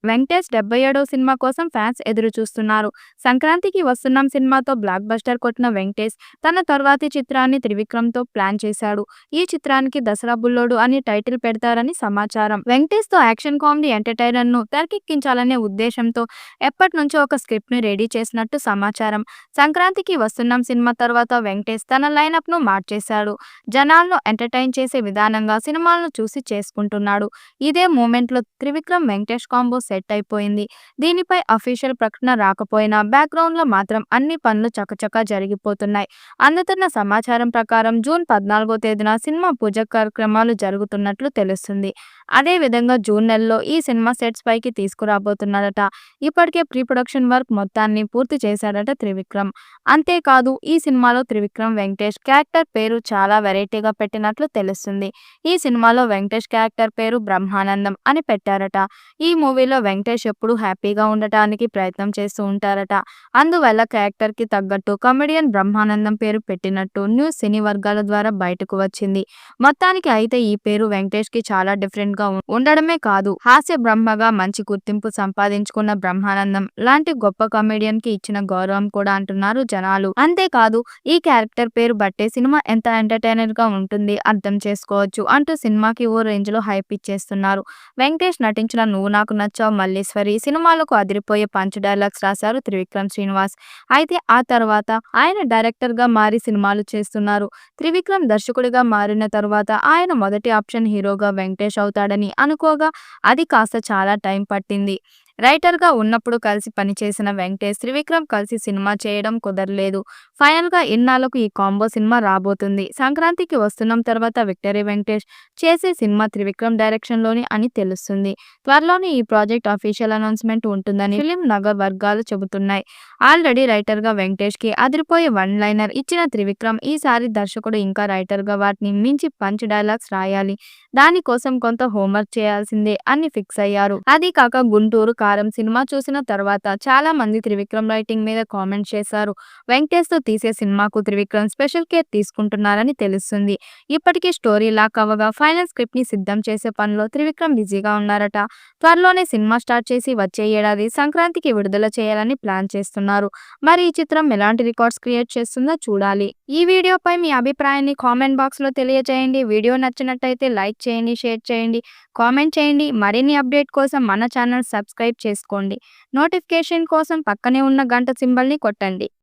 Venkatesh 77వ cinema కోసం fans ఎదురు చూస్తున్నారు. సంక్రాంతికి వస్తున్నాం సినిమాతో బ్లాక్ బస్టర్ కొట్టిన వెంకటేష్ తన తర్వాతి చిత్రాన్ని త్రివిక్రమ్‌తో ప్లాన్ చేశాడు. ఈ చిత్రానికి దసరా బుల్లోడు అని టైటిల్ పెడతారని సమాచారం. వెంకటేష్‌తో యాక్షన్ కామెడీ ఎంటర్‌టైనర్‌ను తెరకెక్కించాలనే ఉద్దేశంతో ఎప్పటినుంచో ఒక స్క్రిప్ట్‌ని రెడీ చేసినట్టు సమాచారం. సంక్రాంతికి వస్తున్నాం సినిమా తర్వాత వెంకటేష్ తన లైనప్‌ను మార్చేశాడు. జనాలను ఎంటర్‌టైన్ చేసే విధానంగా సినిమాలను చూసి చేసుకుంటున్నాడు. ఇదే మూమెంట్‌లో త్రివిక్రమ్ వెంకటేష్ కాంబో సెట్ అయిపోయింది. దీనిపై అఫీషియల్ ప్రకటన రాకపోయినా బ్యాక్‌గ్రౌండ్‌లో మాత్రం అన్ని పనులు చకచకా జరిగిపోతున్నాయి. అందుతున్న సమాచారం ప్రకారం జూన్ 14వ తేదీన సినిమా పూజ కార్యక్రమాలు జరుగుతున్నట్లు తెలుస్తుంది. అదే విధంగా జూన్ నెలలో ఈ సినిమా సెట్స్ పైకి తీసుకురాబోతున్నాడట. ఇప్పటికే ప్రీ ప్రొడక్షన్ వర్క్ మొత్తాన్ని పూర్తి చేశాడట త్రివిక్రమ్. అంతేకాదు ఈ సినిమాలో త్రివిక్రమ్ వెంకటేష్ క్యారెక్టర్ పేరు చాలా వెరైటీగా పెట్టినట్లు తెలుస్తుంది. ఈ సినిమాలో వెంకటేష్ క్యారెక్టర్ పేరు బ్రహ్మానందం అని పెట్టారట. ఈ మూవీలో వెంకటేష్ ఎప్పుడూ హ్యాపీగా ఉండటానికి ప్రయత్నం చేస్తూ ఉంటారట. అందువల్ల క్యారెక్టర్ కి తగ్గట్టు కమెడియన్ బ్రహ్మానందం పేరు పెట్టినట్టు న్యూస్ సినీ వర్గాల ద్వారా బయటకు వచ్చింది. మొత్తానికి అయితే ఈ పేరు వెంకటేష్ కి చాలా డిఫరెంట్ గా ఉండడమే కాదు, హాస్య బ్రహ్మగా మంచి గుర్తింపు సంపాదించుకున్న బ్రహ్మానందం లాంటి గొప్ప కమెడియన్ కి ఇచ్చిన గౌరవం కూడా అంటున్నారు జనాలు. అంతేకాదు ఈ క్యారెక్టర్ పేరు బట్టే సినిమా ఎంత ఎంటర్టైనర్ గా ఉంటుంది అర్థం చేసుకోవచ్చు అంటూ సినిమాకి ఓ రేంజ్ లో హైప్ ఇచ్చేస్తున్నారు. వెంకటేష్ నటించిన నువ్వు నాకు నచ్చావు, మల్లీశ్వరి సినిమాలకు అదిరిపోయే పంచ్ డైలాగ్స్ రాశారు త్రివిక్రమ్ శ్రీనివాస్. అయితే ఆ తర్వాత ఆయన డైరెక్టర్ గా మారి సినిమాలు చేస్తున్నారు. త్రివిక్రమ్ దర్శకుడిగా మారిన తర్వాత ఆయన మొదటి ఆప్షన్ హీరోగా వెంకటేష్ అవుతాడని అనుకోగా అది కాస్త చాలా టైం పట్టింది. రైటర్ గా ఉన్నప్పుడు కలిసి పనిచేసిన వెంకటేష్ త్రివిక్రమ్ కలిసి సినిమా చేయడం కుదరలేదు. ఫైనల్ గా ఇన్నాళ్లకు ఈ కాంబో సినిమా రాబోతుంది. సంక్రాంతికి వస్తున్నాం తర్వాత విక్టరీ వెంకటేష్ చేసే సినిమా త్రివిక్రమ్ డైరెక్షన్ లోని అని తెలుస్తుంది. త్వరలోనే ఈ ప్రాజెక్ట్ అఫీషియల్ అనౌన్స్మెంట్ ఉంటుందని ఫిలిం నగర్ వర్గాలు చెబుతున్నాయి. ఆల్రెడీ రైటర్ గా వెంకటేష్ కి అదిరిపోయే వన్ లైనర్ ఇచ్చిన త్రివిక్రమ్ ఈసారి దర్శకుడు ఇంకా రైటర్ గా వాటిని మించి పంచ్ డైలాగ్స్ రాయాలి. దానికోసం కొంత హోంవర్క్ చేయాల్సిందే అని ఫిక్స్ అయ్యారు. అది కాక గుంటూరు కారం సినిమా చూసిన తర్వాత చాలా మంది త్రివిక్రమ్ రైటింగ్ మీద కామెంట్ చేశారు. వెంకటేష్ తో తీసే సినిమాకు త్రివిక్రమ్ స్పెషల్ కేర్ తీసుకుంటున్నారని తెలుస్తుంది. ఇప్పటికే స్టోరీ లాక్ అవ్వగా ఫైనల్ స్క్రిప్ట్ ని సిద్ధం చేసే పనిలో త్రివిక్రమ్ బిజీగా ఉన్నారట. త్వరలోనే సినిమా స్టార్ట్ చేసి వచ్చే ఏడాది సంక్రాంతికి విడుదల చేయాలని ప్లాన్ చేస్తున్నారు. మరి ఈ చిత్రం ఎలాంటి రికార్డ్స్ క్రియేట్ చేస్తుందో చూడాలి. ఈ వీడియోపై మీ అభిప్రాయాన్ని కామెంట్ బాక్స్ లో తెలియజేయండి. వీడియో నచ్చినట్టయితే లైక్ చేయండి, షేర్ చేయండి, కామెంట్ చేయండి. మరిన్ని అప్డేట్ కోసం మన ఛానల్ సబ్స్క్రైబ్ చేసుకోండి. నోటిఫికేషన్ కోసం పక్కనే ఉన్న గంట సింబల్ ని కొట్టండి.